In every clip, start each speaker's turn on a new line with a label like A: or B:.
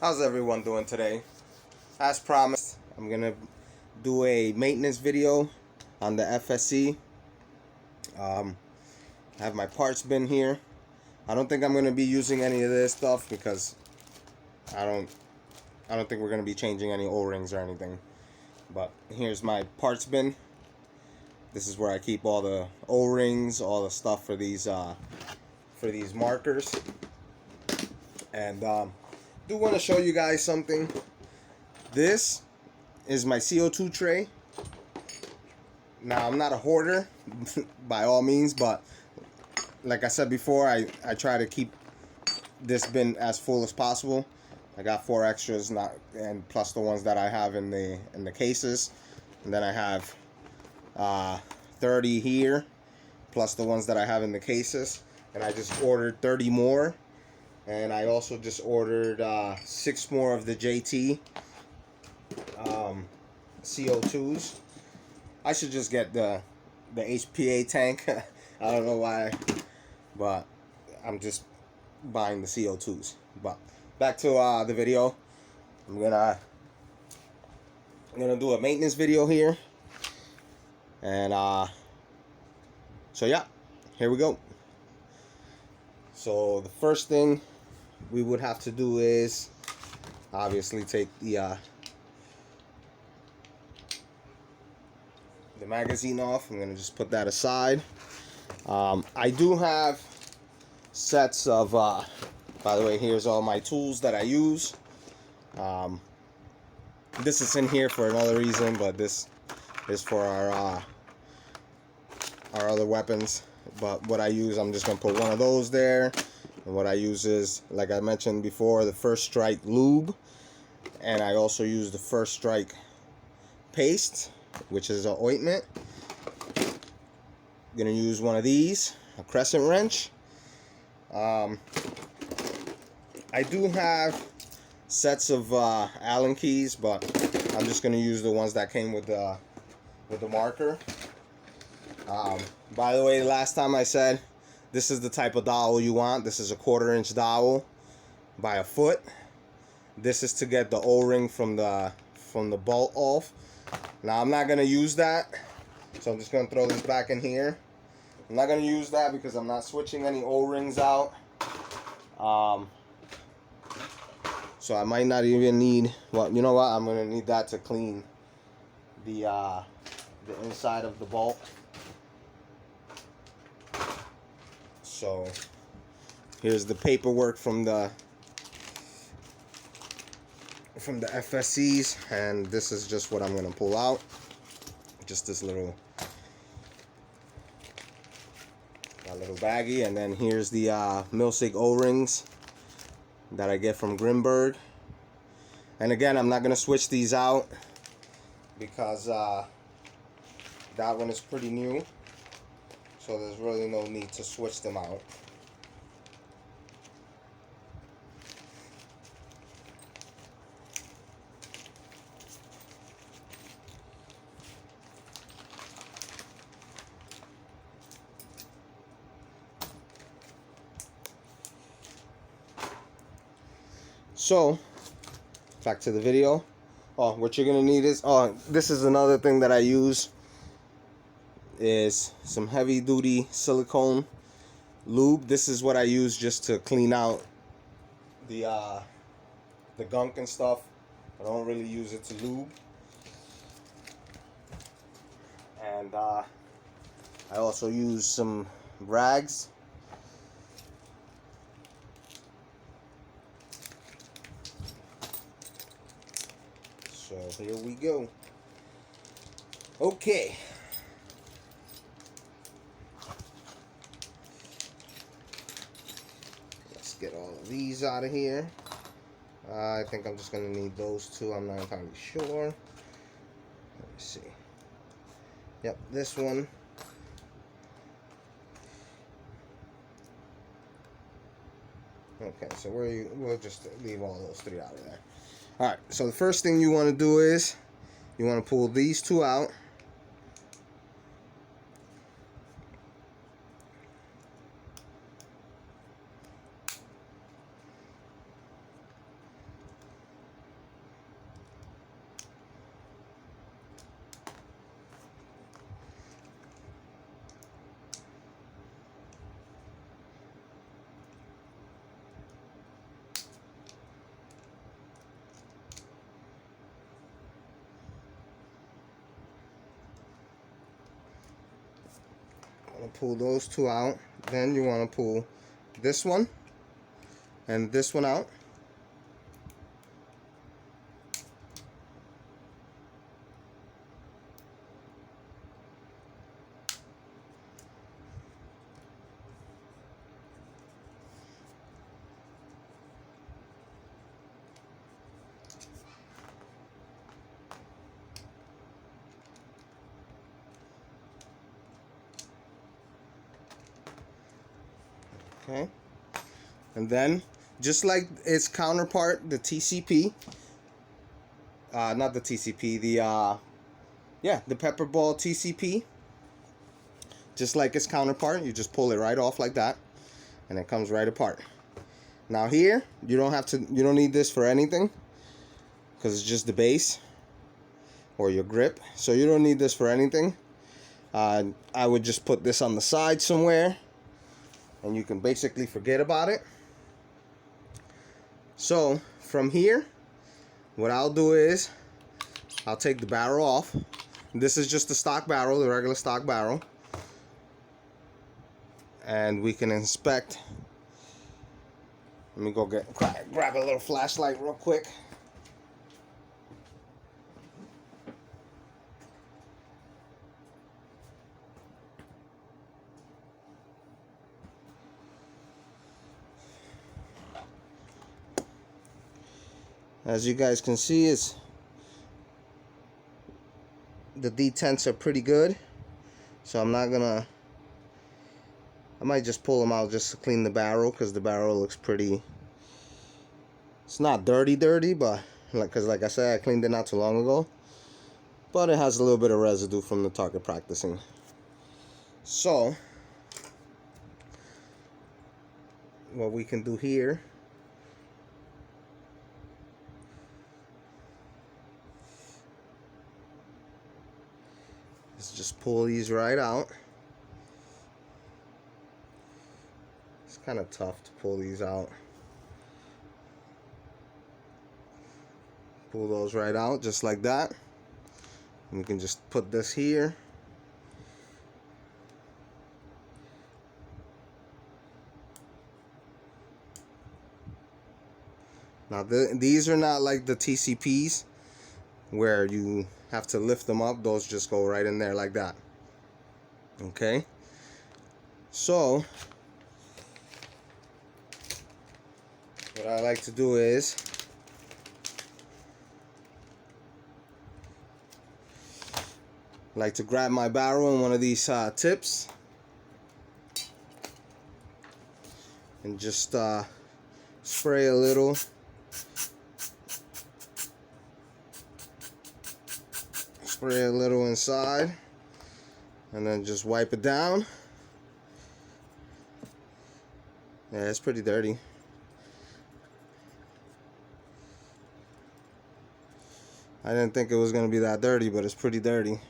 A: How's everyone doing today? As promised, I'm gonna do a maintenance video on the FSC. I have my parts bin here. I don't think I'm gonna be using any of this stuff because I don't think we're gonna be changing any O-rings or anything. But here's my parts bin. This is where I keep all the O-rings, all the stuff for these markers. And do want to show you guys something. This is my CO2 tray. Now, I'm not a hoarder by all means, but like I said before, I try to keep this bin as full as possible. I got 4 extras, and plus the ones that I have in the cases, and then I have 30 here, plus the ones that I have in the cases, and I just ordered 30 more. And I also just ordered 6 more of the JT CO2s. I should just get the HPA tank. I don't know why, but I'm just buying the CO2s. But back to the video. I'm gonna do a maintenance video here, and so yeah, here we go. So the first thing we would have to do is obviously take the magazine off. I'm gonna just put that aside. I do have sets of by the way, here's all my tools that I use. This is in here for another reason, but this is for our other weapons. But what I use, I'm just gonna put one of those there. And what I use is, like I mentioned before, the First Strike lube, and I also use the First Strike paste, which is an ointment. I'm gonna use one of these, a crescent wrench. I do have sets of Allen keys, but I'm just gonna use the ones that came with the marker. By the way, last time I said this is the type of dowel you want. This is a 1/4 inch dowel by a foot. This is to get the O-ring from the bolt off. Now I'm not gonna use that, so I'm just gonna throw this back in here. I'm not gonna use that because I'm not switching any O-rings out. So I might not even need. Well, you know what? I'm gonna need that to clean the inside of the bolt. So here's the paperwork from the FSCs, and this is just what I'm gonna pull out. Just this little baggie, and then here's the Milsig O-rings that I get from Grimberg. And again, I'm not gonna switch these out because that one is pretty new. So there's really no need to switch them out. So, back to the video. Oh, what you're gonna need is, this is another thing that I use, is some heavy duty silicone lube. This is what I use just to clean out the gunk and stuff. I don't really use it to lube. And I also use some rags. So here we go. Okay. Let's get all of these out of here. I think I'm just going to need those 2. I'm not entirely sure. Let me see. Yep, this one. Okay, so we'll just leave all those 3 out of there. Alright, so the first thing you want to do is you want to pull these 2 out. pull those two out. Then you want to pull this one and this one out. Okay, and then just like its counterpart, the TCP, not the TCP, the pepper ball TCP, just like its counterpart, you just pull it right off like that, and it comes right apart. Now here, you don't need this for anything, because it's just the base or your grip, so you don't need this for anything. I would just put this on the side somewhere, and you can basically forget about it. So from here, what I'll do is I'll take the barrel off. This is just the stock barrel, the regular stock barrel, and we can inspect. Let me go grab a little flashlight real quick. As you guys can see, the detents are pretty good, so I might just pull them out just to clean the barrel, because the barrel looks pretty, it's not dirty, but because like I said, I cleaned it not too long ago, but it has a little bit of residue from the target practicing. So what we can do here is just pull these right out. It's kind of tough to pull these out. Pull those right out just like that. And we can just put this here. Now these are not like the TCPs where you have to lift them up. Those just go right in there like that. Okay, so what I like to do is grab my barrel in one of these tips and just spray a little. Spray a little inside, and then just wipe it down. Yeah, it's pretty dirty. I didn't think it was going to be that dirty, but it's pretty dirty.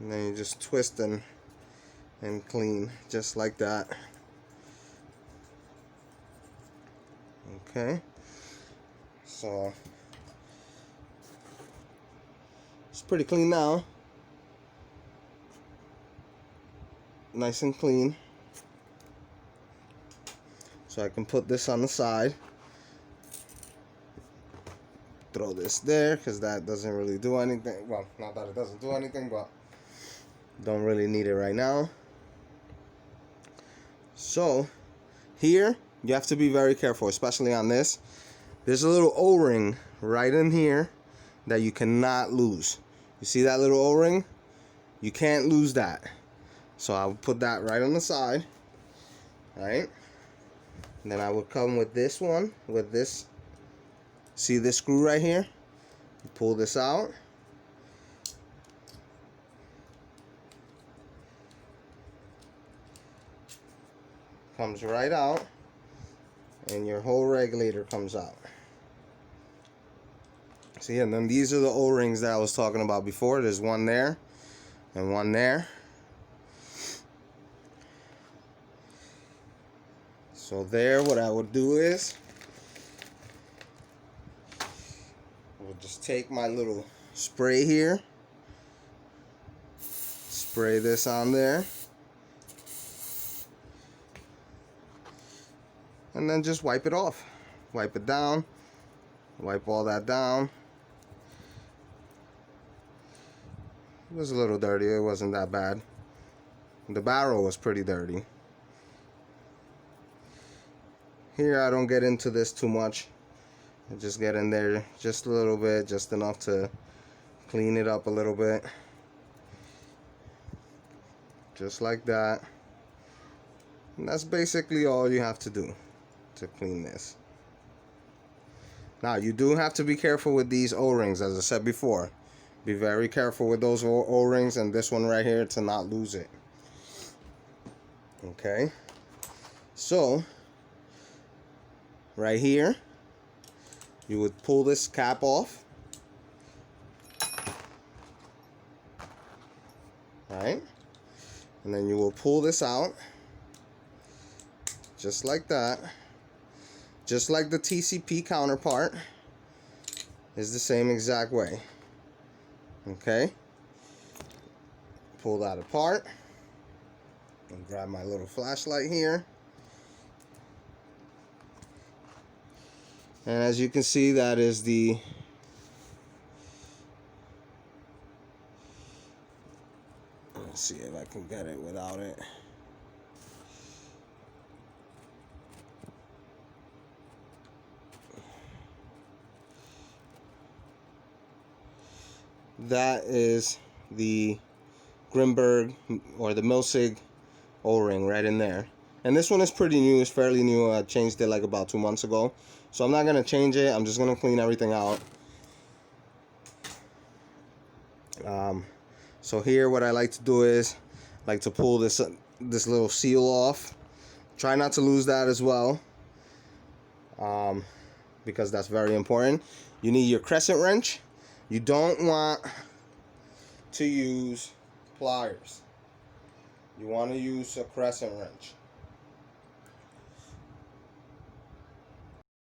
A: And then you just twist and clean, just like that. Okay, so it's pretty clean now. Nice and clean. So I can put this on the side. Throw this there, because that doesn't really do anything. Well, not that it doesn't do anything, but don't really need it right now. So here, you have to be very careful, especially on this. There's a little O-ring right in here that you cannot lose. You see that little O-ring? You can't lose that. So I would put that right on the side, right? And then I would come with this one, with this. See this screw right here? You pull this out. Comes right out. And your whole regulator comes out. See, and then these are the O-rings that I was talking about before. There's one there and one there. So there, what I would do is we'll just take my little spray here, spray this on there, and then just wipe it off. Wipe it down, wipe all that down. It was a little dirty, it wasn't that bad. The barrel was pretty dirty. Here I don't get into this too much. I just get in there just a little bit, just enough to clean it up a little bit. Just like that. And that's basically all you have to do to clean this. Now you do have to be careful with these O-rings, as I said before. Be very careful with those O-rings and this one right here to not lose it. Okay, so right here you would pull this cap off, right, and then you will pull this out just like that, just like the TCP counterpart is the same exact way. Okay, pull that apart and grab my little flashlight here, and as you can see, that is the let's see if I can get it without it. That is the Grimberg or the Milsig O-ring right in there, and this one is pretty new. It's fairly new. I changed it like about 2 months ago, so I'm not gonna change it. I'm just gonna clean everything out. So here what I like to do is like to pull this little seal off. Try not to lose that as well, because that's very important. You need your crescent wrench. You don't want to use pliers. You want to use a crescent wrench.